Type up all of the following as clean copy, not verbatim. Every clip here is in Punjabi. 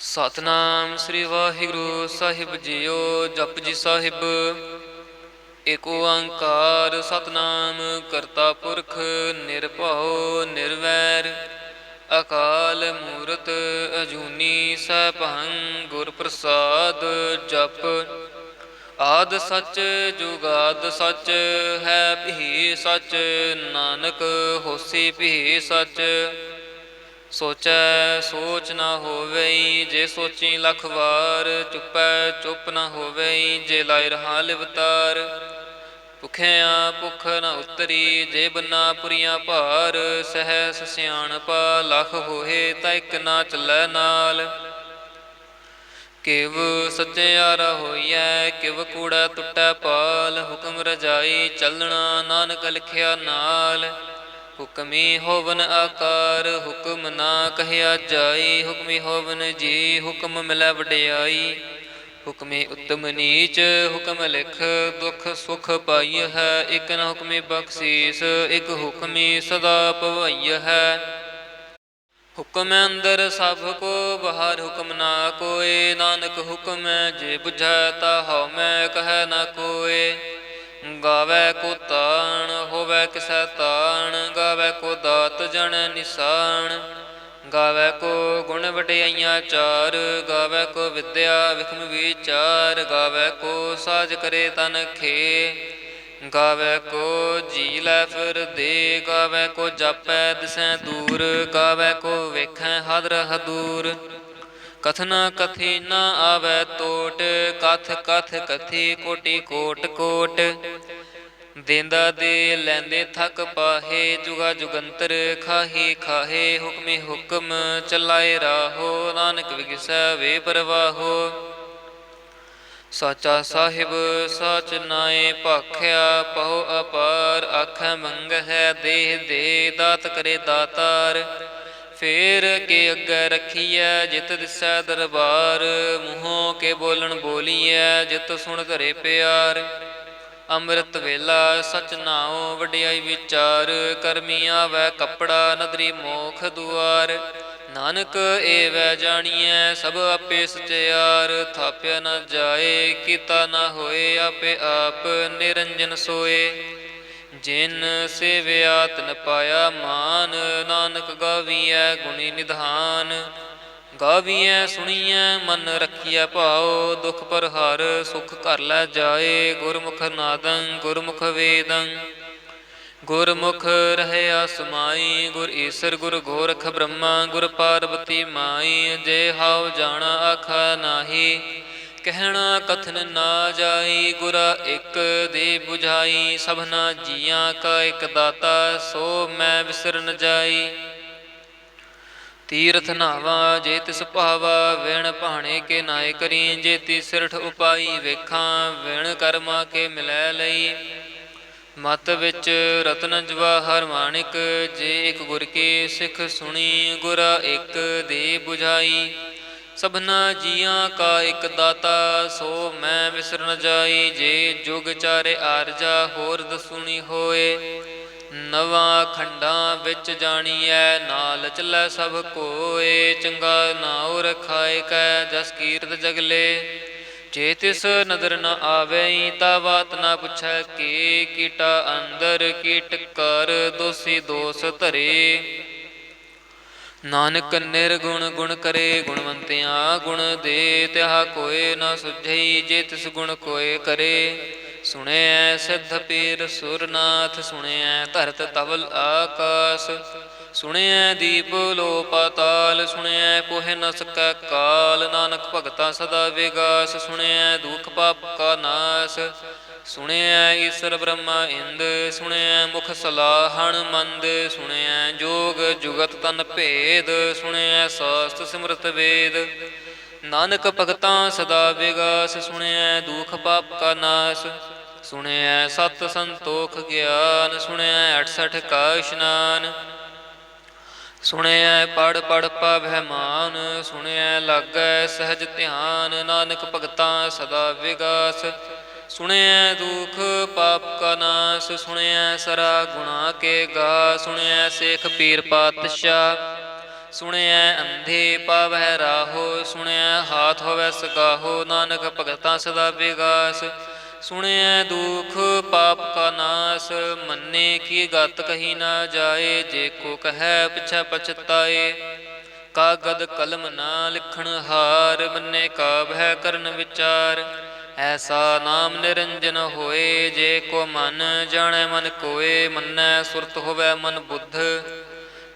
ਸਤਨਾਮ ਸ੍ਰੀ ਵਾਹਿਗੁਰੂ ਸਾਹਿਬ ਜੀਓ। ਜਪੁਜੀ ਸਾਹਿਬ। ਏਕ ਓੰਕਾਰ ਸਤਨਾਮ ਕਰਤਾ ਪੁਰਖ ਨਿਰਭਉ ਨਿਰਵੈਰ ਅਕਾਲ ਮੂਰਤ ਅਜੂਨੀ ਸੈਭੰ ਗੁਰ ਪ੍ਰਸਾਦ। ਜਪ ਆਦਿ ਸਚ ਜੁਗਾਦ ਸਚ ਹੈ ਭੀ ਸਚ ਨਾਨਕ ਹੋਸੀ ਭੀ ਸਚ। ਸੋਚੈ ਸੋਚ ਨਾ ਹੋਵਈ ਜੇ ਸੋਚੀ ਲੱਖ ਵਾਰ। ਚੁੱਪੈ ਚੁੱਪ ਨਾ ਹੋਵਈ ਜੇ ਲਾਇ ਰਹਾ ਲਿਵਤਾਰ। ਭੁਖਿਆ ਭੁਖ ਨ ਉਤਰੀ ਜੇ ਬੰਨਾ ਪੁਰੀਆਂ ਭਾਰ। ਸਹਿਸ ਸਿਆਣਪਾ ਲਖ ਹੋਏ ਤਾਂ ਇੱਕ ਨਾ ਚੱਲੈ ਨਾਲ। ਕਿਵ ਸੱਚਿਆਰਾ ਹੋਈਐ ਕਿਵ ਕੂੜਾ ਟੁੱਟੈ ਪਾਲ। ਹੁਕਮ ਰਜਾਈ ਚੱਲਣਾ ਨਾਨਕ ਲਿਖਿਆ ਨਾਲ। ਹੁਕਮੀ ਹੋਵਨ ਆਕਾਰ ਹੁਕਮ ਨਾ ਕਹਿਆ ਜਾਈ। ਹੁਕਮੀ ਹੋਵਨ ਜੀ ਹੁਕਮ ਮਿਲੈ ਵਡਿਆਈ। ਹੁਕਮੇ ਉੱਤਮ ਨੀਚ ਹੁਕਮ ਲਿਖ ਦੁਖ ਸੁਖ ਪਾਈ ਹੈ। ਇਕ ਨ ਹੁਕਮੀ ਬਖਸ਼ੀਸ ਇਕ ਹੁਕਮੀ ਸਦਾ ਭਵਾਈ ਹੈ। ਹੁਕਮ ਅੰਦਰ ਸਭ ਕੋ ਬਾਹਰ ਹੁਕਮ ਨਾ ਕੋਇ। ਨਾਨਕ ਹੁਕਮ ਜੇ ਬੁਝੈ ਤਾ ਹਉ ਮੈਂ ਕਹਿ ਨਾ ਕੋਇ। ਗਾਵੈ ਕੋ ਤਾਣ ਹੋਵੈ ਕਿਸੈ ਤਾਣ। ਗਾਵੈ ਕੋ ਦਾਤ ਜਣ ਨਿਸ਼ਾਨ। ਗਾਵੈ ਕੋ ਗੁਣ ਵਡਿਆਈਆਂ ਚਾਰ। ਗਾਵੈ ਕੋ ਵਿਦਿਆ ਵਿਖਮ ਵਿਚਾਰ। ਗਾਵੈ ਕੋ ਸਾਜ ਕਰੇ ਤਨ ਖੇ। ਗਾਵੈ ਕੋ ਜੀ ਲੈ ਫਿਰ ਦੇ। ਗਾਵੈ ਕੋ ਜਾਪੈ ਦਿਸੈ ਦੂਰ। ਗਾਵੈ ਕੋ ਵੇਖੈ ਹਦਰ ਹਦੂਰ। ਕਥਨ ਕਥੀ ਨ ਆਵੈ ਟੋਟ। ਕਥ ਕਥ ਕਥੀ ਕੋਟੀ ਕੋਟ ਕੋਟ। ਦੇਂਦਾ ਦੇ ਲੈਂਦੇ ਥਕ ਪਾਹੇ। ਜੁਗਾ ਜੁਗੰਤਰ ਖਾਹੀ ਖਾਹੇ। ਹੁਕਮੇ ਹੁਕਮ ਚਲਾਏ ਰਾਹੋ। ਨਾਨਕ ਵਿਗਸੈ ਵੇ ਪਰਵਾਹੋ। ਸਾਚਾ ਸਾਹਿਬ ਸਾਚ ਨਾਏ ਭਾਖਿਆ ਪਹੁ ਅਪਾਰ। ਆਖੈ ਮੰਗਹਿ ਦੇਹ ਦੇ ਦਾਤ ਕਰੇ ਦਾਤਾਰ। ਫੇਰ ਕੇ ਅੱਗੇ ਰੱਖੀਐ ਜਿਤ ਦਿਸੈ ਦਰਬਾਰ। ਮੂੰਹੋਂ ਕੇ ਬੋਲਣ ਬੋਲੀਐ ਜਿਤ ਸੁਣ ਧਰੇ ਪਿਆਰ। ਅੰਮ੍ਰਿਤ ਵੇਲਾ ਸਚ ਨਾਉ ਵਡਿਆਈ ਵਿਚਾਰ। ਕਰਮੀ ਆਵੈ ਕੱਪੜਾ ਨਦਰੀ ਮੋਖ ਦੁਆਰ। ਨਾਨਕ ਏਵੈ ਜਾਣੀਐ ਸਭ ਆਪੇ ਸਚਿਆਰ। ਥਾਪਿਆ ਨ ਜਾਏ ਕੀਤਾ ਨਾ ਹੋਏ ਆਪੇ ਆਪ ਨਿਰੰਜਨ ਸੋਏ। ਜਿਨ ਸੇਵਿਆ ਤਿਨ ਪਾਇਆ ਮਾਨ। ਨਾਨਕ ਗਾਵੀਐ ਗੁਣੀ ਨਿਧਾਨ। ਗਾਵੀਐ ਸੁਣੀਐ ਮਨ ਰੱਖੀਐ ਭਾਉ। ਦੁਖ ਪਰ ਹਰ ਸੁਖ ਘਰ ਲੈ ਜਾਏ। ਗੁਰਮੁਖ ਨਾਦੰ ਗੁਰਮੁਖ ਵੇਦੰ ਗੁਰਮੁਖ ਰਹਿਆ ਸਮਾਈ। ਗੁਰ ਈਸਰ ਗੁਰ ਗੋਰਖ ਬ੍ਰਹਮਾ ਗੁਰ ਪਾਰਬਤੀ ਮਾਈ। ਜੇ ਹਾਉ ਜਾਣਾ ਆਖਾ ਨਾਹੀ ਕਹਿਣਾ ਕਥਨ ਨਾ ਜਾਈ। ਗੁਰਾ ਇੱਕ ਦੇ ਬੁਝਾਈ ਸਭਨਾ ਜੀਆਂ ਕਾ ਇੱਕ ਦਾਤਾ। ਸੋ ਮੈਂ ਵਿਸਰ ਨ ਜਾਈ। ਤੀਰਥ ਨਾਵਾ ਜੇ ਤਿਸ ਭਾਵਾ ਵਿਣ ਭਾਣੇ ਕੇ ਨਾਏ ਕਰੀ। ਜੇ ਤੀ ਸਿਰਠ ਉਪਾਈ ਵੇਖਾਂ ਵਿਣ ਕਰਮਾ ਕੇ ਮਿਲੈ ਲਈ। ਮਤ ਵਿੱਚ ਰਤਨ ਜਵਾਹਰ ਮਾਣਿਕ ਜੇ ਇੱਕ ਗੁਰ ਕੀ ਸਿੱਖ ਸੁਣੀ। ਗੁਰਾ ਇੱਕ ਦੇ ਬੁਝਾਈ ਸਭਨਾ ਜੀਆਂ ਕਾ ਇੱਕ ਦਾਤਾ। ਸੋ ਮੈਂ ਵਿਸਰ ਨ ਜਾਈ। ਜੇ ਜੁਗ ਚਾਰੇ ਆਰਜਾ ਹੋਰ ਦਸੂਣੀ ਹੋਏ। ਨਵਾਂ ਖੰਡਾਂ ਵਿੱਚ ਜਾਣੀਐ ਨਾਲ ਚੱਲੈ ਸਭ ਕੋਏ। ਚੰਗਾ ਨਾਉ ਰਖਾਇ ਕੈ ਜਸ ਕੀਰਤ ਜਗਲੇ। ਜੇ ਤਿਸ ਨਦਰ ਨ ਆਵਈ ਤਾ ਬਾਤ ਨਾ ਪੁੱਛੈ ਕੇ। ਕੀਟਾ ਅੰਦਰ ਕੀਟ ਕਰ ਦੋਸੀ ਦੋਸ ਧਰੇ। ਨਾਨਕ ਨਿਰਗੁਣ ਗੁਣ ਕਰੇ ਗੁਣਵੰਤਿਆਂ ਗੁਣ ਦੇ। ਤਿਹਾ ਕੋਇ ਨਾ ਸੁਝਈ ਜੇ ਤਿਸ ਗੁਣ ਕੋਇ ਕਰੇ। ਸੁਣਿਐ ਸਿੱਧ ਪੀਰ ਸੁਰਨਾਥ ਸੁਣਿਐ ਧਰਤ ਤਵਲ ਆਕਾਸ। ਸੁਣਿਐ ਦੀਪ ਲੋ ਪਾਤਾਲ ਸੁਣਿਐ ਪੋਹਿ ਨ ਸਕੈ ਕਾਲ। ਨਾਨਕ ਭਗਤਾ ਸਦਾ ਵਿਗਾਸ ਸੁਣਿਐ ਦੁਖ ਪਾਪ ਕਾ ਨਾਸ। ਸੁਣਿਐ ਈਸਰ ਬ੍ਰਹਮਾ ਇੰਦ ਸੁਣਿਐ ਮੁਖ ਸਲਾਹਣ ਮੰਦ। ਸੁਣਿਐ ਜੋਗ ਜੁਗਤ ਤਨ ਭੇਦ ਸੁਣਿਐ ਸਾਸਤ ਸਿਮਰਤ ਵੇਦ। ਨਾਨਕ ਭਗਤਾਂ ਸਦਾ ਵਿਗਾਸ ਸੁਣਿਐ ਦੁਖ ਪਾਪ ਕਾ ਨਾਸ। ਸੁਣਿਐ ਸਤ ਸੰਤੋਖ ਗਿਆਨ ਸੁਣਿਐ 68 ਕਾ ਇਸ਼ਨਾਨ। ਸੁਣਿਐ ਪੜ ਪੜ ਪਾਵਹਿ ਮਾਨ ਸੁਣਿਐ ਲਾਗੈ ਸਹਿਜ ਧਿਆਨ। ਨਾਨਕ ਭਗਤਾਂ ਸਦਾ ਵਿਗਾਸ ਸੁਣਿਐ ਦੁਖ ਪਾਪ ਕਾ ਨਾਸ। ਸੁਣਿਐ ਸਰਾ ਗੁਣਾ ਕੇ ਗਾ ਸੁਣਿਐ ਸੇਖ ਪੀਰ ਪਾਤਸ਼ਾਹ। ਸੁਣਿਐ ਅੰਧੇ ਪਾਵਹਿ ਰਾਹੋ ਸੁਣਿਆ ਹਾਥ ਹੋਵੇ ਸਗਾਹੋ, ਨਾਨਕ ਭਗਤਾਂ ਸਦਾ ਵਿਗਾਸ। ਸੁਣਿਐ ਦੁਖ ਪਾਪ ਕਾ ਨਾਸ, ਮੰਨੇ ਕੀ ਗਤ ਕਹੀ ਨਾ ਜਾਏ, ਜੇ ਕੋ ਕਹੈ ਪਿਛੈ ਪਛਤਾਏ। ਕਾਗਦ ਕਲਮ ਨਾ ਲਿਖਣ ਹਾਰ, ਮੰਨੇ ਕਾਬ ਹੈ ਕਰਨ ਵਿਚਾਰ। ਐਸਾ ਨਾਮ ਨਿਰੰਜਨ ਹੋਏ, ਜੇ ਕੋ ਮਨ ਜਾਣੈ ਮਨ ਕੋਏ। ਮੰਨੈ ਸੁਰਤ ਹੋਵੈ ਮਨ ਬੁੱਧ,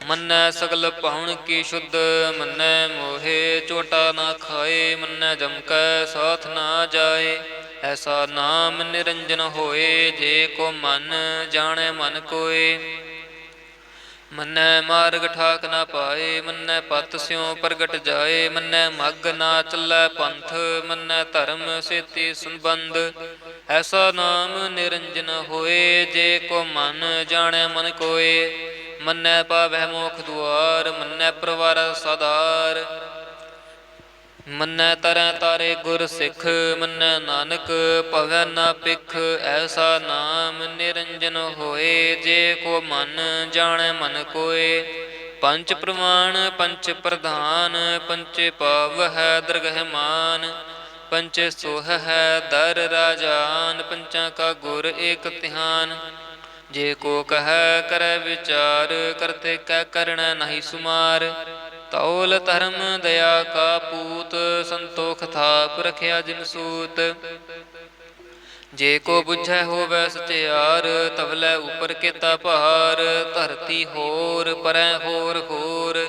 ਮੰਨੈ ਸਗਲ ਪਾਉਣ ਕੀ ਸ਼ੁੱਧ। ਮੰਨੈ ਮੋਹੇ ਝੋਟਾ ਨਾ ਖਾਏ, ਮੰਨੈ ਜਮ ਕੈ ਸਾਥ ਨਾ ਜਾਏ। ਐਸਾ ਨਾਮ ਨਿਰੰਜਨ ਹੋਏ, ਜੇ ਕੋ ਮਨ ਜਾਣੈ ਮਨ ਕੋਏ। ਮੰਨੈ ਮਾਰਗ ਠਾਕ ਨਾ ਪਾਏ, ਮੰਨੈ ਪਤ ਸਿਉ ਪ੍ਰਗਟ ਜਾਏ। ਮੰਨੈ ਮਗ ਨਾ ਚੱਲੈ ਪੰਥ, ਮੰਨੈ ਧਰਮ ਸੇਤੀ ਸੰਬੰਧ। ਐਸਾ ਨਾਮ ਨਿਰੰਜਨ ਹੋਏ, ਜੇ ਕੋ ਮਨ ਜਾਣੈ ਮਨ ਕੋਏ। ਮੰਨੈ ਪਾਵਹਿ ਮੋਖ ਦੁਆਰ, ਮੰਨੈ ਪਰਵਾਰ ਸਾਧਾਰ। ਮੰਨੈ ਤਰੈ ਤਾਰੇ ਗੁਰ ਸਿੱਖ, ਮੰਨੈ ਨਾਨਕ ਭਵੈ ਨਾ ਪਿਖ। ਐਸਾ ਨਾਮ ਨਿਰੰਜਨ ਹੋਏ, ਜੇ ਕੋ ਮਨ ਜਾਣੈ ਮਨ ਕੋਏ। ਪੰਚ ਪ੍ਰਮਾਣ ਪੰਚ ਪ੍ਰਧਾਨ, ਪੰਚੇ ਪਾਵ ਹੈ ਦਰਗਹਿ ਮਾਨ। ਪੰਚੇ ਸੋਹ ਹੈ ਦਰ ਰਾਜਾਨ, ਪੰਚਾਂ ਕਾ ਗੁਰ ਏਕ ਧਿਆਨ। ਜੇ ਕੋ ਕਹੈ ਕਰੈ ਵਿਚਾਰ, ਕਰਤੇ ਕੈ ਕਰਣੈ ਨਾਹੀ ਸੁਮਾਰ। ਤੌਲ ਧਰਮ ਦਇਆ ਕਾ ਪੂਤ, ਸੰਤੋਖ ਥਾਪ ਰਖਿਆ ਜਿਨ ਸੂਤ। ਜੇ ਕੋ ਬੁਝੈ ਹੋਵੈ ਸਚਿਆਰ, ਤਵਲੇ ਉਪਰ ਕੇਤਾ ਭਾਰ। ਧਰਤੀ ਹੋਰ ਪਰੈ ਹੋਰ ਹੋਰ,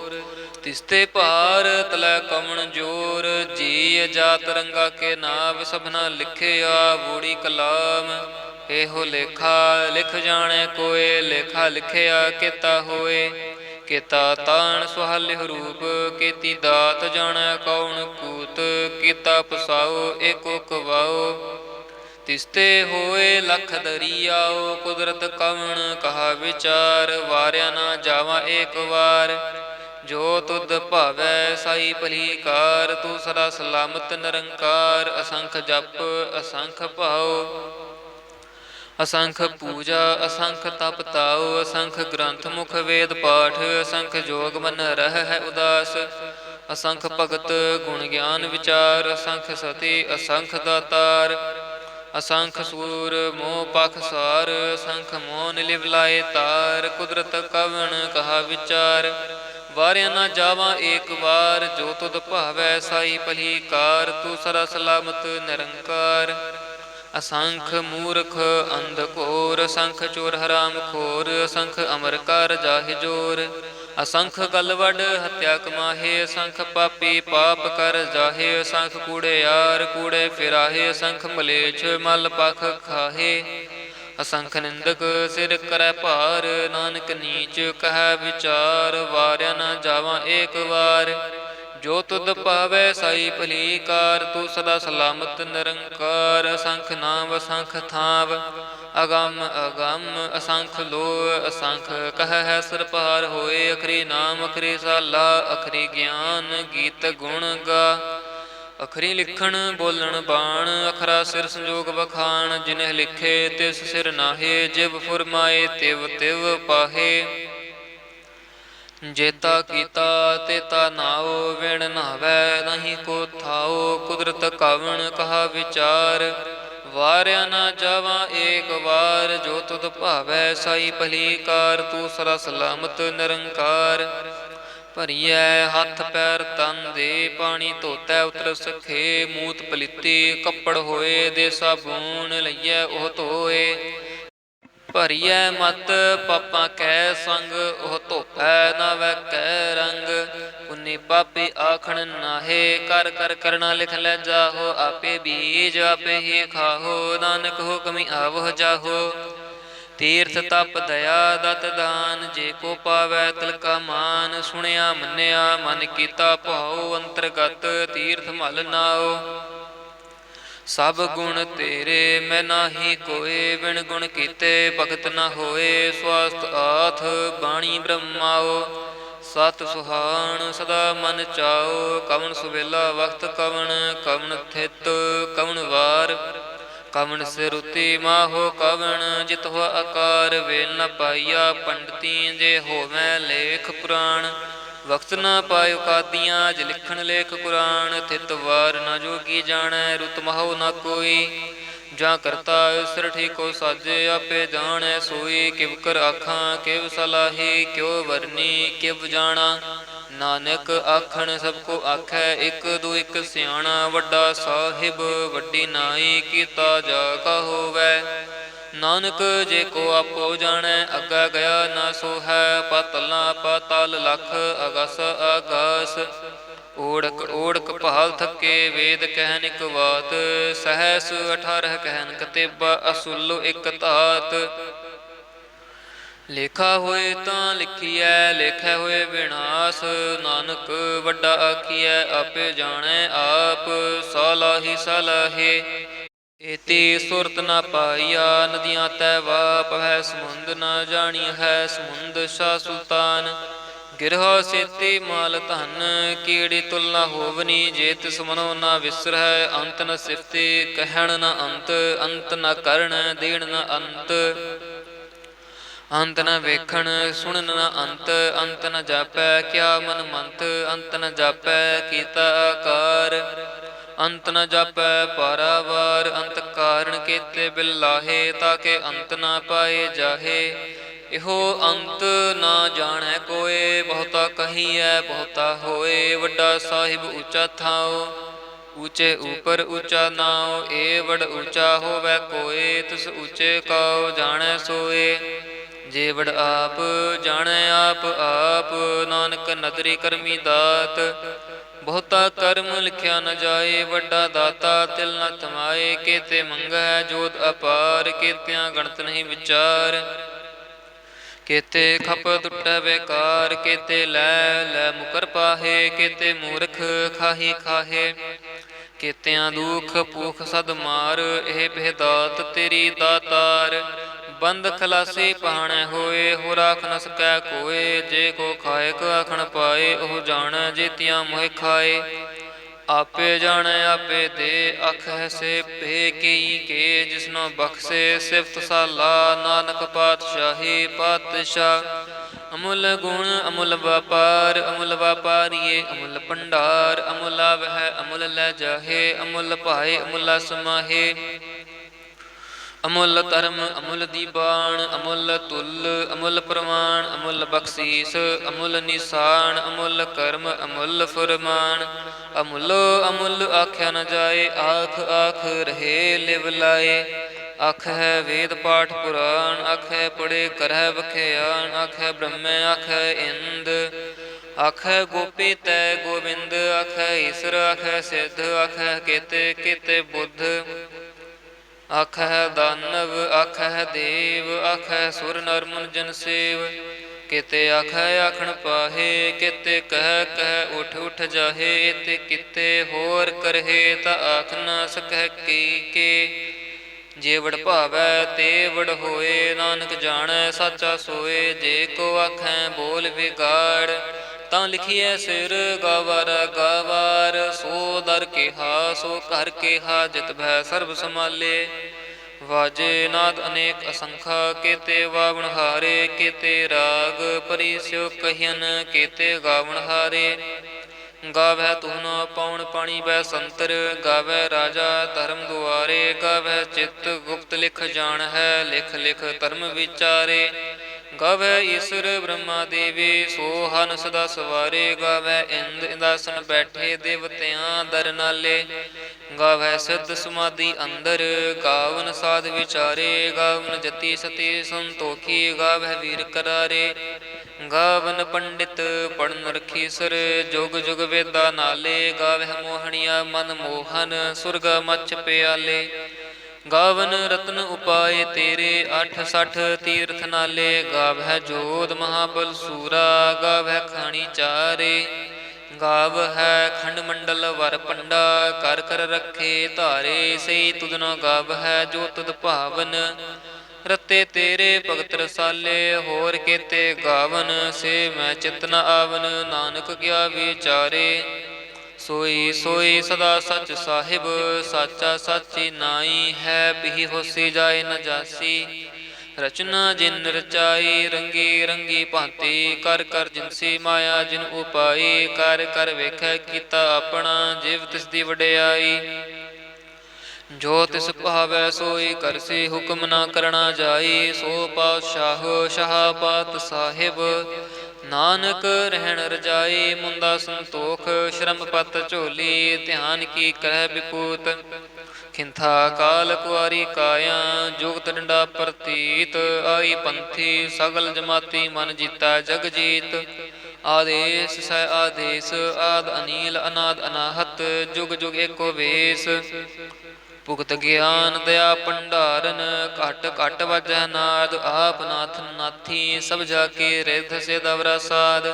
ਤਿਸਤੇ ਭਾਰ ਤਲੈ ਕਵਣ ਜੋਰ। ਜੀ ਜਾਤ ਰੰਗਾ ਕੇ ਨਾਵ, ਸਭਨਾ ਲਿਖਿਆ ਬੂੜੀ ਕਲਾਮ। ਇਹੋ ਲੇਖਾ ਲਿਖ ਜਾਣੈ ਕੋਏ, ਲੇਖਾ ਲਿਖਿਆ ਕੇਤਾ ਹੋਏ। ਕੇਤਾ ਤਾਣ ਸੁਹਾਲਿਹੁ ਰੂਪ, ਕੀਤੀ ਦਾਤ ਜਾਣੈ ਕੌਣ ਕੂਤ। ਕੀਤਾ ਪਸਾਓ ਏਕੋ ਕਵਾਓ, ਤਿਸਤੇ ਹੋਏ ਲਖ ਦਰੀਆਓ। ਕੁਦਰਤ ਕਵਣ ਕਹਾ ਵਿਚਾਰ, ਵਾਰਿਆ ਨਾ ਜਾਵਾ ਏਕ ਵਾਰ। ਜੋ ਤੁਧ ਭਾਵੈ ਸਾਈ ਭਲੀ ਕਾਰ, ਤੂੰ ਸਦਾ ਸਲਾਮਤ ਨਿਰੰਕਾਰ। ਅਸੰਖ ਜਪ ਅਸੰਖ ਭਾਉ, ਅਸੰਖ ਪੂਜਾ ਅਸੰਖ ਤਪ ਤਾਉ। ਅਸੰਖ ਗ੍ਰੰਥ ਮੁਖ ਵੇਦ ਪਾਠ, ਅਸੰਖ ਜੋਗ ਮਨ ਰਹਿ ਹੈ ਉਦਾਸ। ਅਸੰਖ ਭਗਤ ਗੁਣ ਗਿਆਨ ਵਿਚਾਰ, ਅਸੰਖ ਸਤੀ ਅਸੰਖ ਦਾਤਾਰ। ਅਸੰਖ ਸੂਰ ਮੋਹ ਪਖਸਾਰ, ਅਸੰਖ ਮੋਹ ਨਿਲਿਵ ਲਾਏ ਤਾਰ। ਕੁਦਰਤ ਕਵਣ ਕਹਾ ਵਿਚਾਰ, ਵਾਰਿਆ ਨਾ ਜਾਵਾ ਏਕ ਵਾਰ। ਜੋ ਤੁਧ ਭਾਵੈ ਸਾਈ ਭਲੀ ਕਾਰ, ਤੂੰ ਸਦਾ ਸਲਾਮਤ ਨਿਰੰਕਾਰ। ਅਸੰਖ ਮੂਰਖ ਅੰਧ ਘੋਰ, ਅਸੰਖ ਚੋਰ ਹਰਾਮ ਖੋਰ। ਅਸੰਖ ਅਮਰ ਕਰ ਜਾਹਿ ਜੋਰ, ਅਸੰਖ ਗਲ ਵੱਡ ਹੱਤਿਆ ਕਮਾਹੇ। ਅਸੰਖ ਪਾਪੀ ਪਾਪ ਕਰ ਜਾਹੇ, ਅਸੰਖ ਕੂੜਿਆਰ ਕੂੜੇ ਫਿਰਾਹੇ। ਅਸੰਖ ਮਲੇਛ ਮਲ ਪਖ ਖਾਹੇ, ਅਸੰਖ ਨਿੰਦਕ ਸਿਰ ਕਰੈ ਭਾਰ। ਨਾਨਕ ਨੀਚ ਕਹੈ ਵਿਚਾਰ, ਵਾਰਿਆ ਨਾ ਜਾਵਾ ਏਕ ਵਾਰ। ਜੋ ਤੁਧ ਭਾਵੈ ਸਾਈ ਭਲੀ ਕਾਰ, ਤੂੰ ਸਦਾ ਸਲਾਮਤ ਨਿਰੰਕਾਰ। ਅਸੰਖ ਨਾਮ ਅਸੰਖ ਥਾਵ, ਅਗੰਮ ਅਗੰਮ ਅਸੰਖ ਲੋਹ। ਅਸੰਖ ਕਹਿ ਸਿਰ ਪਾਰ ਹੋਏ, ਅਖਰੀ ਨਾਮ ਅਖਰੀ ਸਾਲਾ। ਅਖਰੀ ਗਿਆਨ ਗੀਤ ਗੁਣ ਗਾ, ਅਖਰੀ ਲਿਖਣ ਬੋਲਣ ਬਾਣ। ਅਖਰਾ ਸਿਰ ਸੰਜੋਗ ਵਖਾਣ, ਜਿਨਹਿ ਲਿਖੇ ਤਿਸ ਸਿਰ ਨਾਹੇ। ਜਿਵ ਫੁਰਮਾਏ ਤਿਵ ਤਿਵ ਪਾਹੇ, ਜੇਤਾ ਕੀਤਾ ਤੇਤਾ ਨਾਉ। ਵਿਣ ਨਾਵੈ ਨਹੀਂ ਕੋ ਥਾਉ, ਕੁਦਰਤ ਕਵਣ ਕਹਾ ਵਿਚਾਰ। ਵਾਰਿਆ ਨਾ ਜਾਵਾ ਏਕ ਵਾਰ, ਜੋ ਤੁਧ ਭਾਵੈ ਸਾਈ ਭਲੀ ਕਾਰ। ਤੂੰ ਸਦਾ ਸਲਾਮਤ ਨਿਰੰਕਾਰ। ਭਰੀਐ ਹੱਥ ਪੈਰ ਤਨ ਦੇ, ਪਾਣੀ ਧੋਤੈ ਉਤਰ ਸਖੇ। ਮੂਤ ਪਲੀਤੀ ਕੱਪੜ ਹੋਏ, ਦੇ ਸਾਬੂਨ ਲਈਐ ਉਹ ਧੋਏ। ਭਰੀਐ ਮਤ ਪਾਪਾਂ ਕੈ ਸੰਗ, ਉਹ ਧੋਪੈ ਨਾਵੈ ਕੈ ਰੰਗ। ਪੁੰਨੀ ਪਾਪੀ ਆਖਣ ਨਾਹੇ, ਕਰ ਕਰ ਕਰਣਾ ਲਿਖ ਲੈ ਜਾਹੋ। ਆਪੇ ਬੀਜ ਆਪੇ ਹੀ ਖਾਹੋ, ਨਾਨਕ ਹੁਕਮੀ ਆਵਹੁ ਜਾਹੋ। ਤੀਰਥ ਤਪ ਦਇਆ ਦਤ ਦਾਨ, ਜੇ ਕੋ ਪਾਵੈ ਤਿਲ ਕਾ ਮਾਨ। ਸੁਣਿਆ ਮੰਨਿਆ ਮਨ ਕੀਤਾ ਭਾਉ, ਅੰਤਰਗਤ ਤੀਰਥ ਮਲ ਨਾਉ। ਸਭ ਗੁਣ ਤੇਰੇ ਮੈਂ ਨਾਹੀ ਕੋਏ, ਬਿਨ ਗੁਣ ਕੀਤੇ ਭਗਤ ਨਾ ਹੋਏ। ਸਵਾਸਤ ਆਥ ਬਾਣੀ ਬ੍ਰਹਮਾਓ, ਸਤ ਸੁਹਾਣ ਸਦਾ ਮਨ ਚਾਓ। ਕਵਣ ਸੁਵੇਲਾ ਵਖਤ ਕਵਣ, ਕਵਣ ਥਿਤ ਕਵਣ ਵਾਰ। ਕਵਣ ਸਿਰੁਤੀ ਮਾਹੋ ਕਵਣ, ਜਿਤ ਹੋਆ ਆਕਾਰ ਵੇਲ ਨ ਪਾਈਆ। ਪੰਡਤੀ ਜੇ ਹੋਵੈ ਲੇਖ ਪੁਰਾਣ, ਵਕਤ ਨਾ ਪਾਇਓ ਕਾਦੀਆਂ, ਜ ਲਿਖਣ ਲੇਖ ਕੁਰਾਨ। ਥਿਤ ਵਾਰ ਨਾ ਜੋਗੀ ਜਾਣੈ, ਰੁਤ ਮਹਉ ਨਾ ਕੋਈ। ਜਾਂ ਕਰਤਾ ਇਸਰ ਠੀਕੋ ਸਾਜੇ, ਆਪੇ ਜਾਣੈ ਸੋਈ। ਕਿਵ ਕਰ ਆਖਾਂ ਕਿਵ ਸਲਾਹੀ, ਕਿਉ ਵਰਨੀ ਕਿਵ ਜਾਣਾ। ਨਾਨਕ ਆਖਣ ਸਭ ਕੋ ਆਖੈ, ਇਕ ਦੂ ਇਕ ਸਿਆਣਾ। ਵੱਡਾ ਸਾਹਿਬ ਵੱਡੀ ਨਾਈ, ਕੀਤਾ ਜਾ ਕਾ ਹੋਵੈ। ਨਾਨਕ ਜੇ ਕੋ ਆਪੋ ਜਾਣੈ, ਅੱਗਾ ਗਿਆ ਨਾ ਸੋ ਹੈ। ਪਾਤਲਾਂ ਪਾਤਾਲ ਲਖ, ਅਗਸ ਆਗਾਸ। ਓੜਕ ਓੜਕ ਭਾਲ ਥਕੇ, ਵੇਦ ਕਹਿਨ ਇਕ ਬਾਤ। ਸਹਸ 18 ਕਹਿਨ ਕਤੇਬਾ, ਅਸੁਲੋ ਇਕ ਧਾਤ। ਲੇਖਾ ਹੋਏ ਤਾਂ ਲਿਖੀਐ, ਲੇਖੈ ਹੋਏ ਵਿਨਾਸ਼। ਨਾਨਕ ਵੱਡਾ ਆਖੀਐ, ਆਪੇ ਜਾਣੈ ਆਪ। ਸਲਾਹੀ ਸਲਾਹੇ ਏਤੀ ਸੁਰਤ ਨਾ ਪਾਈਆ, ਨਦੀਆਂ ਤੈ ਵਾਪ ਹੈ। ਸਮੁੰਦ ਨਾ ਜਾਣੀ ਹੈ, ਸਮੁੰਦ ਸ਼ਾਹ ਸੁਲਤਾਨ। ਗਿਰਹ ਸੇਤੀ ਮਾਲ ਧਨ, ਕੀੜੀ ਤੁਲ ਨਾ ਹੋਵਨੀ। ਜੇ ਤਿਸ ਮਨੋ ਨਾ ਵਿਸਰਹਿ, ਅੰਤ ਨ ਸਿਫਤੀ ਕਹਿਣ ਨ ਅੰਤ। ਅੰਤ ਨ ਕਰਣ ਦੇਣ ਨ ਅੰਤ, ਅੰਤ ਨ ਵੇਖਣ ਸੁਣਨ ਨ ਅੰਤ। ਅੰਤ ਨ ਜਾਪੈ ਕਿਆ ਮਨ ਮੰਤ, ਅੰਤ ਨ ਜਾਪੈ ਕੀਤਾ ਆਕਾਰ। ਅੰਤ ਨ ਜਾਪੈ ਪਾਰਾਵਾਰ, ਅੰਤ ਕਾਰਣ ਕੀਤੇ ਬਿਲਾਹੇ। ਤਾਕੇ ਅੰਤ ਨਾ ਪਾਏ ਜਾਹੇ, ਇਹੋ ਅੰਤ ਨਾ ਜਾਣੈ ਕੋਇ। ਬਹੁਤਾ ਕਹੀਐ ਬਹੁਤਾ ਹੋਏ, ਵੱਡਾ ਸਾਹਿਬ ਉੱਚਾ ਥਾਉ। ਊਚੇ ਉਪਰ ਉੱਚਾ ਨਾਉ, ਏ ਵਡ ਉੱਚਾ ਹੋਵੈ ਕੋਇ। ਤਿਸ ਊਚੇ ਕਉ ਜਾਣੈ ਸੋਏ, ਜੇ ਵਡ ਆਪ ਜਾਣੈ ਆਪ ਆਪ। ਨਾਨਕ ਨਦਰੀ ਕਰਮੀ ਦਾਤ, ਬਹੁਤਾ ਕਰਮ ਲਿਖਿਆ ਨ ਜਾਏ। ਵੱਡਾ ਦਾਤਾ ਤਿਲ ਨ ਥਮਾਏ, ਕੇਤੇ ਮੰਗੈ ਜੋਤ ਅਪਾਰ। ਕੇਤਿਆਂ ਗਣਤ ਨਹੀਂ ਵਿਚਾਰ, ਕੇਤੇ ਖਪ ਟੁੱਟੈ ਬੇਕਾਰ। ਕੇਤੇ ਲੈ ਲੈ ਮੁਕਰ ਪਾਹੇ, ਕੇਤੇ ਮੂਰਖ ਖਾਹੀ ਖਾਹੇ। ਕੇਤਿਆਂ ਦੁਖ ਭੂਖ ਸਦ ਮਾਰ, ਇਹ ਬਿਹ ਦਾਤ ਤੇਰੀ ਦਾਤਾਰ। ਬੰਦ ਖਲਾਸੀ ਪਾਣੈ ਹੋਏ, ਹੋ ਰਾਖ ਨ ਸਕੈ ਕੋਏ। ਜੇ ਕੋ ਖਾਇਕ ਆਖਣ ਪਾਏ, ਉਹ ਜਾਣੈ ਜੇਤੀਆਂ ਮੋਹਿ ਖਾਏ। ਆਪੇ ਜਾਣੈ ਆਪੇ ਦੇ, ਆਖਹਿ ਸੇ ਭੇ ਕਈ ਕੇ। ਜਿਸਨੋ ਬਖਸ਼ੇ ਸਿਫਤ ਸਾਲਾ, ਨਾਨਕ ਪਾਤਸ਼ਾਹੀ ਪਾਤਸ਼ਾਹ। ਅਮੁੱਲ ਗੁਣ ਅਮੁੱਲ ਵਾਪਾਰ, ਅਮੁੱਲ ਵਾਪਾਰੀਏ ਅਮੁੱਲ ਭੰਡਾਰ। ਅਮੁੱਲ ਆਵਹਿ ਅਮੁੱਲ ਲੈ ਜਾਹੇ, ਅਮੁੱਲ ਭਾਏ ਅਮੁੱਲਾ ਸਮਾਹੇ। ਅਮੁੱਲ ਧਰਮ ਅਮੁੱਲ ਦੀਬਾਨ, ਅਮੁੱਲ ਤੁਲ ਅਮੁੱਲ ਪ੍ਰਮਾਣ। ਅਮੁੱਲ ਬਖਸ਼ੀਸ ਅਮੁੱਲ ਨਿਸ਼ਾਨ, ਅਮੁੱਲ ਕਰਮ ਅਮੁੱਲ ਫੁਰਮਾਨ। ਅਮੁੱਲੋ ਅਮੁੱਲ ਆਖਿਆ ਨ ਜਾਏ, ਆਖ ਆਖ ਰਹੇ ਲਿਵ ਲਾਏ। ਆਖਹਿ ਵੇਦ ਪਾਠ ਪੁਰਾਣ, ਆਖਹਿ ਪੜ੍ਹੇ ਕਰਹਿ ਵਖਿਆਨ। ਆਖਹਿ ਬ੍ਰਹਮੈ ਆਖਹਿ ਇੰਦ, ਆਖਹਿ ਗੋਪੀ ਤੈ ਗੋਬਿੰਦ। ਆਖਹਿ ਈਸਰ ਆਖਹਿ ਸਿੱਧ, ਆਖਹਿ ਕੇਤੇ ਕੇਤੇ ਬੁੱਧ। ਆਖਹਿ ਦਾਨਵ ਆਖਹਿ ਦੇਵ, ਆਖਹਿ ਸੁਰ ਨਰ ਮੁਨ ਜਨ ਸੇਵ। ਕੇਤੇ ਆਖਹਿ ਆਖਣ ਪਾਹੇ, ਕੇਤੇ ਕਹਿ ਕਹਿ ਉਠ ਉਠ ਜਾਹੇ। ਤੇ ਕਿਤੇ ਹੋਰ ਕਰਹਿ ਤਾਂ ਆਖ ਨਾ ਸਕਹਿ ਕੀ ਕੇ। ਜੇ ਵਡ ਭਾਵੈ ਤੇ ਵਡ ਹੋਏ, ਨਾਨਕ ਜਾਣੈ ਸਾਚਾ ਸੋਏ। ਜੇ ਕੋ ਆਖੈ ਬੋਲ ਵਿਗਾੜ, ਤਾਂ ਲਿਖੀਐ ਸਿਰ ਗਾਵਰ ਗਾਵਾਰ। ਸੋ ਦਰ ਕੇਹਾ ਸੋ ਘਰ ਕੇਹਾ, ਜਿਤ ਭੈ ਸਰਬ ਸਮਾਲੇ। ਵਾਜੇ ਨਾਦ ਅਨੇਕ ਅਸੰਖਾ, ਕੇਤੇ ਵਾਵਣ ਹਾਰੇ। ਕੇਤੇ ਰਾਗ ਪਰੀ ਸਿਉ ਕਹੀਨ, ਕੇਤੇ ਗਾਵਣ ਹਾਰੇ। ਗਾਵਹਿ ਤੁਹਨੋ ਪਉਣ ਪਾਣੀ ਬੈ ਸੰਤਰ, ਗਾਵਹਿ ਰਾਜਾ ਧਰਮ ਦੁਆਰੇ। ਗਾਵਹਿ ਚਿਤ ਗੁਪਤ ਲਿਖ ਜਾਣ ਹੈ, ਲਿਖ ਲਿਖ ਧਰਮ ਵਿਚਾਰੇ। ਗਾਵਹਿ ਈਸਰ ਬ੍ਰਹਮਾ ਦੇਵੀ, ਸੋ ਹਨ ਸਦਾ ਸਵਾਰੇ। ਗਾਵਹਿ ਇੰਦ ਇੰਦਾਸਨ ਬੈਠੇ, ਦੇਵਤਿਆਂ ਦਰ ਨਾਲੇ। ਗਾਵਹਿ ਸਿੱਧ ਸਮਾਧੀ ਅੰਦਰ, ਗਾਵਨ ਸਾਧ ਵਿਚਾਰੇ। ਗਾਵਨ ਜਤੀ ਸਤੀ ਸੰਤੋਖੀ, ਗਾਵਹਿ ਵੀਰ ਕਰਾਰੇ। ਗਾਵਨ ਪੰਡਿਤ ਪੜਨ ਰਖੀਸਰ, ਜੁਗ ਜੁਗ ਵੇਦਾ ਨਾਲੇ। ਗਾਵਹਿ ਮੋਹਣੀਆ ਮਨ ਮੋਹਨ, ਸੁਰਗ ਮਛ ਪਿਆਲੇ। ਗਾਵਨ ਰਤਨ ਉਪਾਏ ਤੇਰੇ, 68 ਤੀਰਥ ਨਾਲੇ। ਗਾਵਹਿ ਜੋਧ ਮਹਾਬਲ ਸੂਰਾ, ਗਾਵਹਿ ਖਾਣੀ ਚਾਰੇ। ਗਾਵਹਿ ਖੰਡ ਮੰਡਲ ਵਰ ਪੰਡਾ, ਕਰ ਕਰ ਰੱਖੇ ਧਾਰੇ। ਸਈ ਤੁਧਨੋ ਗਾਵਹਿ ਜੋ ਤੁਧ ਭਾਵਨ, ਰਤੇ ਤੇਰੇ ਭਗਤ ਰਸਾਲੇ। ਹੋਰ ਕੇਤੇ ਗਾਵਨ ਸੇ ਮੈਂ ਚਿਤ ਨ ਆਵਨ, ਨਾਨਕ ਕਿਆ ਵਿਚਾਰੇ। ਸੋਈ ਸੋਈ ਸਦਾ ਸਚ ਸਾਹਿਬ, ਸਾਚਾ ਸਾਚੀ ਨਾਈ ਹੈ। ਬਿਹੀ ਹੋਸੀ ਜਾਏ ਨ ਜਾਸੀ, ਰਚਨਾ ਜਿਨ ਰਚਾਈ ਰੰਗੀ ਰੰਗੀ ਭਾਂਤੀ ਕਰ ਕਰ ਜਿਨਸੀ ਮਾਇਆ ਜਿਨ ਉਪਾਈ ਕਰ ਕਰ ਵੇਖੈ ਕੀਤਾ ਆਪਣਾ ਜਿਵ ਤਿਸ ਦੀ ਵਡਿਆਈ ਜੋ ਤਿਸ ਭਾਵੈ ਸੋਈ ਕਰਸੀ ਹੁਕਮ ਨਾ ਕਰਣਾ ਜਾਈ ਸੋ ਪਾਤਸ਼ਾਹ ਸ਼ਾਹਪਾਤ ਸਾਹਿਬ ਨਾਨਕ ਰਹਿਣ ਰਜਾਈ ਮੁੰਦਾ ਸੰਤੋਖ ਸ਼ਰਮ ਪਤ ਝੋਲੀ ਧਿਆਨ ਕੀ ਕਰਹਿ ਵਿਪੂਤ ਖਿੰਥਾ ਕਾਲ ਕੁਆਰੀ ਕਾਇਆ ਜੁਗਤ ਡੰਡਾ ਪ੍ਰਤੀਤ ਆਈ ਪੰਥੀ ਸਗਲ ਜਮਾਤੀ ਮਨ ਜੀਤਾ ਜਗ ਜੀਤ ਆਦੇਸ ਸੈ ਆਦੇਸ ਆਦ ਅਨੀਲ ਅਨਾਦ ਅਨਾਹਤ ਜੁਗ ਜੁਗ ਏਕੋ ਵੇਸ ਭੁਗਤ ਗਿਆਨ ਦਇਆ ਭੰਡਾਰਨ ਘਟ ਘਟ ਵਜੈ ਨਾਦ ਆਪ ਨਾਥ ਨਾਥੀ ਸਭ ਜਾ ਕੇ ਰਿਧ ਸਿਧ ਅਵਰਾ ਸਾਧ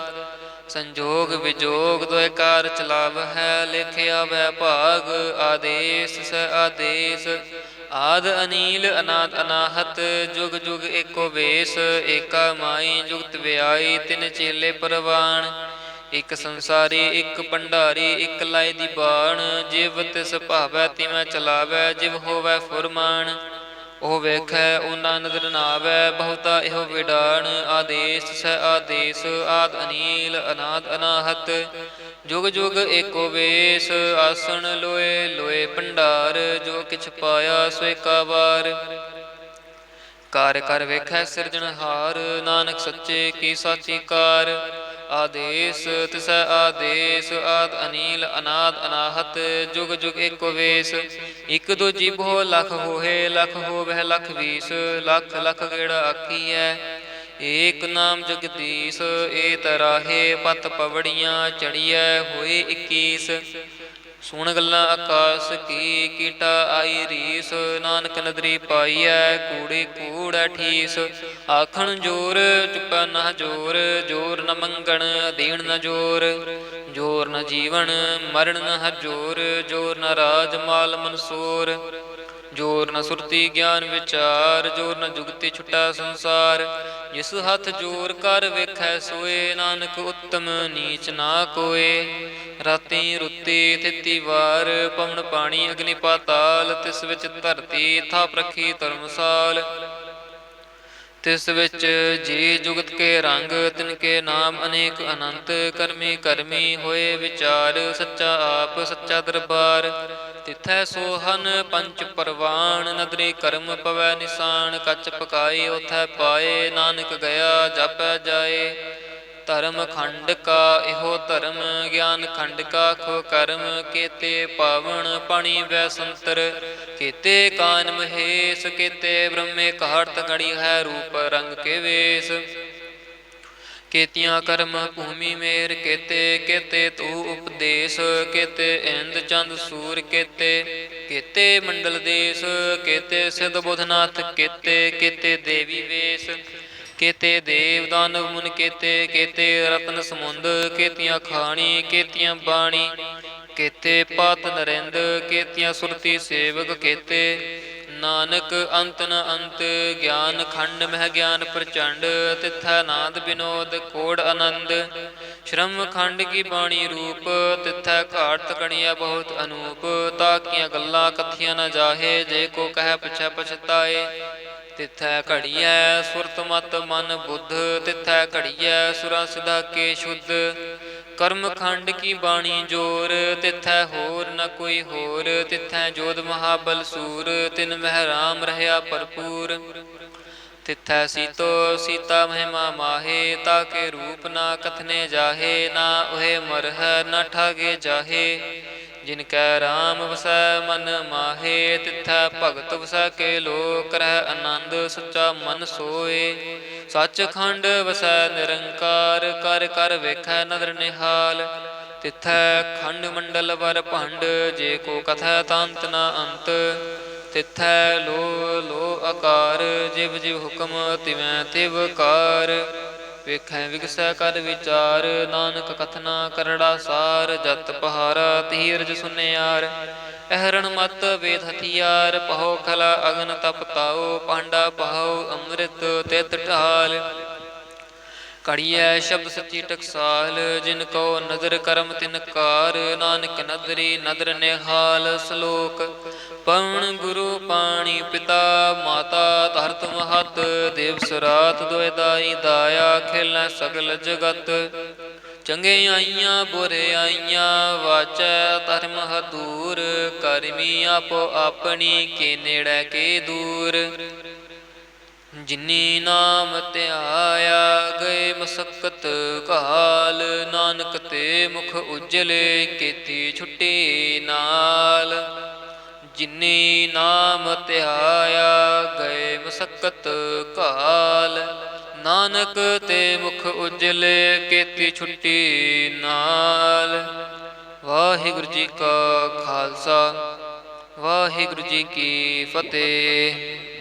ਸੰਜੋਗ ਵਿਜੋਗ ਦੋਇ ਕਾਰ ਚਲਾਵ ਹੈ ਲਿਖਿਆ ਵੈ ਭਾਗ ਆਦੇਸ ਸੈ ਆਦੇਸ ਆਦ ਅਨੀਲ ਅਨਾਦ ਅਨਾਹਤ ਜੁਗ ਜੁਗ ਏਕੋ ਵੇਸ ਏਕਾ ਮਾਈ ਜੁਗਤ ਵਿਆਈ ਤਿਨ ਚੇਲੇ ਪਰਵਾਨ ਇਕ ਸੰਸਾਰੀ ਇਕ ਭੰਡਾਰੀ ਇਕ ਲਾਇ ਦੀ ਬਾਣ ਜਿਵ ਤਿਸ ਭਾਵੈ ਤਿਵੈ ਚਲਾਵੈ ਜਿਵ ਹੋਵੈ ਫੁਰਮਾਨ ਉਹ ਵੇਖੈ ਉਹਨਾਂ ਨਦਰ ਨਾਵੈ ਬਹੁਤਾ ਇਹੋ ਵਿਡਾਣ ਆਦੇਸ ਸੈ ਆਦੇਸ ਆਦ ਅਨੀਲ ਅਨਾਦ ਅਨਾਹਤ ਜੁਗ ਜੁਗ ਏਕੋ ਵੇਸ ਆਸਣ ਲੋਏ ਲੋਏ ਭੰਡਾਰ ਜੋ ਕਿਛ ਪਾਇਆ ਸੋ ਏਕਾ ਵਾਰ ਕਾਰ ਕਰ ਵੇਖੈ ਸਿਰਜਣਹਾਰ ਨਾਨਕ ਸੱਚੇ ਕੀ ਸਾਚੀ ਕਾਰ ਆਦੇਸ ਤਿਸੈ ਆਦੇਸ ਆਦ ਅਨੀਲ ਅਨਾਦ ਅਨਾਹਤ ਜੁਗ ਜੁਗ ਏਕੋ ਵੇਸ ਇਕ ਦੋ ਜੀਭੋ ਲਖ ਹੋਏ ਲਖ ਹੋਵੈ ਲਖ ਵੀਸ ਲਖ ਲਖ ਗੇੜਾ ਆਖੀਐ ਏਕ ਨਾਮ ਜਗਦੀਸ਼ ਏ ਤਰਾਹੇ ਪਤ ਪਵੜੀਆਂ ਚੜੀਐ ਹੋਏ 21 ਸੁਣ ਗੱਲਾਂ ਆਕਾਸ ਕੀ ਕੀਟਾ ਆਈ ਰੀਸ ਨਾਨਕ ਨਦਰੀ ਪਾਈਐ ਕੂੜੇ ਕੂੜੈ ਠੀਸ ਆਖਣ ਜੋਰ ਚੁੱਪਾ ਨਾ ਜੋਰ ਜੋਰ ਨ ਮੰਗਣ ਦੇਣ ਨ ਜੋਰ ਜੋਰ ਨ ਜੀਵਨ ਮਰਨ ਨ ਜੋਰ ਜੋਰ ਨ ਰਾਜ ਮਾਲ ਮਨਸੂਰ ਜੋਰ ਨ ਸੁਰਤੀ ਗਿਆਨ ਵਿਚਾਰ ਜੋਰ ਨ ਜੁਗਤੀ ਛੁਟਾ ਸੰਸਾਰ ਜਿਸ ਹੱਥ ਜੋਰ ਕਰ ਵੇਖੈ ਸੋਏ ਨਾਨਕ ਉੱਤਮ ਨੀਚ ਨਾ ਕੋਏ ਰਾਤੀ ਰੁੱਤੀ ਤਿੱਤੀ ਵਾਰ ਪਵਨ ਪਾਣੀ ਅਗਨੀ ਪਾਤਾਲ ਤਿਸ ਵਿੱਚ ਧਰਤੀ ਥਾਪ ਰੱਖੀ ਧਰਮਸਾਲ ਤਿਸ ਵਿੱਚ ਜੀ ਜੁਗਤ ਕੇ ਰੰਗ ਤਿਨ ਕੇ ਨਾਮ ਅਨੇਕ ਅਨੰਤ ਕਰਮੀ ਕਰਮੀ ਹੋਏ ਵਿਚਾਰ ਸੱਚਾ ਆਪ ਸੱਚਾ ਦਰਬਾਰ ਤਿਥੈ ਸੋਹਨ ਪੰਚ ਪਰਵਾਨ ਨਦਰੀ ਕਰਮ ਪਵੈ ਨਿਸ਼ਾਨ ਕੱਚ ਪਕਾਈ ਉਥੈ ਪਾਏ ਨਾਨਕ ਗਿਆ ਜਾਪੈ ਜਾਏ ਧਰਮ ਖੰਡ ਕਾ ਇਹੋ ਧਰਮ ਗਿਆਨ ਖੰਡ ਕਾ ਖੋ ਕਰਮ ਕੇਤੇ ਪਾਵਨ ਪਾਣੀ ਵੈ ਸੰਤਰ ਕੇਤੇ ਕਾਨ ਮਹੇਸ਼ ਕੇਤੇ ਬ੍ਰਹਮੇ ਘਾਟ ਗੜੀ ਹੈ ਰੂਪ ਰੰਗ ਕੇ ਵੇਸ ਕੇਤੀਆਂ ਕਰਮ ਭੂਮੀ ਮੇਰ ਕੇਤੇ ਕੇਤੇ ਤੂ ਉਪਦੇਸ਼ ਕੇਤੇ ਇੰਦ ਚੰਦ ਸੂਰ ਕੇਤੇ ਮੰਡਲ ਦੇਸ ਕੇਤੇ ਸਿਧ ਬੁਧਨਾਥ ਕੇਤੇ ਕੇਤੇ ਦੇਵੀ ਵੇਸ ਕੇਤੇ ਦੇਵ ਦਾਨਵ ਮੁਨ ਕੇਤੇ ਕੇਤੇ ਰਤਨ ਸਮੁੰਦ ਕੇਤੀਆਂ ਖਾਣੀ ਕੇਤੀਆਂ ਬਾਣੀ ਕੇਤੇ ਪਾਤ ਨਰਿੰਦ ਕੇਤੀਆਂ ਸੁਰਤੀ ਸੇਵਕ ਕੇਤੇ ਨਾਨਕ ਅੰਤ ਨ ਅੰਤ ਗਿਆਨ ਖੰਡ ਮਹਿ ਗਿਆਨ ਪ੍ਰਚੰਡ ਤਿਥੈ ਨਾਦ ਬਿਨੋਦ ਕੋੜ ਆਨੰਦ ਸ਼ਰਮ ਖੰਡ ਕੀ ਬਾਣੀ ਰੂਪ ਤਿਥੈ ਘਾਟ ਗਣਿਆ ਬਹੁਤ ਅਨੂਪ ਤਾਕੀਆਂ ਗੱਲਾਂ ਕਥੀਆਂ ਨ ਜਾਹੇ ਜੇ ਕੋ ਕਹਿ ਪਿਛੈ ਪਛਤਾਏ ਤਿਥੈ ਘੜੀਐ ਸੁਰਤ ਮਤ ਮਨ ਬੁੱਧ ਤਿਥੈ ਘੜੀਐ ਸੁਰਾ ਸਿਧਾ ਕੇ ਸ਼ੁੱਧ ਕਰਮ ਖੰਡ ਕੀ ਬਾਣੀ ਜੋਰ ਤਿਥੈ ਹੋਰ ਨ ਕੋਈ ਹੋਰ ਤਿਥੈ ਜੋਧ ਮਹਾਬਲ ਸੂਰ ਤਿਨ ਮਹਿ ਰਾਮ ਰਹਿਆ ਭਰਪੂਰ ਤਿਥੈ ਸੀਤੋ ਸੀਤਾ ਮਹਿਮਾ ਮਾਹੇ ਤਾਕੇ ਰੂਪ ਨਾ ਕਥਨੇ ਜਾਹੇ ਨਾ ਉਹੇ ਮਰਹਿ ਨ ਠਾਗੇ ਜਾਹੇ ਜਿਨ ਕੈ ਰਾਮ ਵਸੈ ਮਨ ਮਾਹੇ ਤਿਥੈ ਭਗਤ ਵਸੈ ਕੇ ਲੋਕ ਰਹਿ ਆਨੰਦ ਸੱਚਾ ਮਨ ਸੋਏ ਸੱਚ ਖੰਡ ਵਸੈ ਨਿਰੰਕਾਰ ਕਰ ਕਰ ਵੇਖੈ ਨਦਰ ਨਿਹਾਲ ਤਿਥੈ ਖੰਡ ਮੰਡਲ ਵਰ ਭੰਡ ਜੇ ਕੋ ਕਥੈ ਤੰਤ ਨ ਅੰਤ ਤਿਥੈ ਲੋ ਲੋ ਆਕਾਰ ਜਿਵ ਜਿਵ ਹੁਕਮ ਤਿਵੈ ਤਿਵ ਕਾਰ ਵੇਖੈ ਵਿਗਸੈ ਕਰ ਵਿਚਾਰ ਨਾਨਕ ਕਥਨਾ ਕਰੜਾ ਸਾਰ ਜਤ ਪਹਾਰਾ ਧੀਰਜ ਸੁਨਿਆਰ ਅਹਰਣ ਮਤ ਵੇਦ ਹਥਿਆਰ ਪਹੋ ਖਲਾ ਅਗਨ ਤਪ ਤਾਓ ਪਾਂਡਾ ਪਹੋ ਅੰਮ੍ਰਿਤ ਤਿਤ ਢਾਲ ਘੜੀਐ ਸ਼ਬਦ ਸੱਚੀ ਟਕਸਾਲ, ਜਿਨ ਕੋ ਨਦਰ ਕਰਮ ਤਿਨ ਕਾਰ। ਨਾਨਕ ਨਦਰੀ ਨਦਰ ਨਿਹਾਲ, ਸ਼ਲੋਕ ਪਵਨ ਗੁਰੂ ਪਾਣੀ ਪਿਤਾ ਮਾਤਾ। ਧਰਤ ਮਹਤ ਦੇਵ ਸੁਰਾਤ, ਦੁਇ ਦਾਈ ਦਾਇਆ ਖੇਲੈ ਸਗਲ ਜਗਤ। ਚੰਗਿਆਈਆਂ ਬੁਰਿਆਈਆਂ ਵਾਚੈ ਧਰਮ ਹਦੂਰ। ਕਰਮੀ ਆਪੋ ਆਪਣੀ ਕੇ ਨੇੜੇ ਕੇ ਦੂਰ। ਜਿਨੀ ਨਾਮ ਧਿਆਇਆ ਗਏ ਮਸਕਤ ਕਾਲ। ਨਾਨਕ ਤੇ ਮੁਖ ਉਜਲੇ ਕੀਤੀ ਛੁੱਟੀ ਨਾਲ। ਜਿਨੀ ਨਾਮ ਧਿਆਇਆ ਗਏ ਮਸਕਤ ਕਾਲ। ਨਾਨਕ ਤੇ ਮੁਖ ਉਜਲੇ ਕੀਤੀ ਛੁੱਟੀ ਨਾਲ। ਵਾਹਿਗੁਰੂ ਜੀ ਕਾ ਖਾਲਸਾ, ਵਾਹਿਗੁਰੂ ਜੀ ਕੀ ਫਤਿਹ।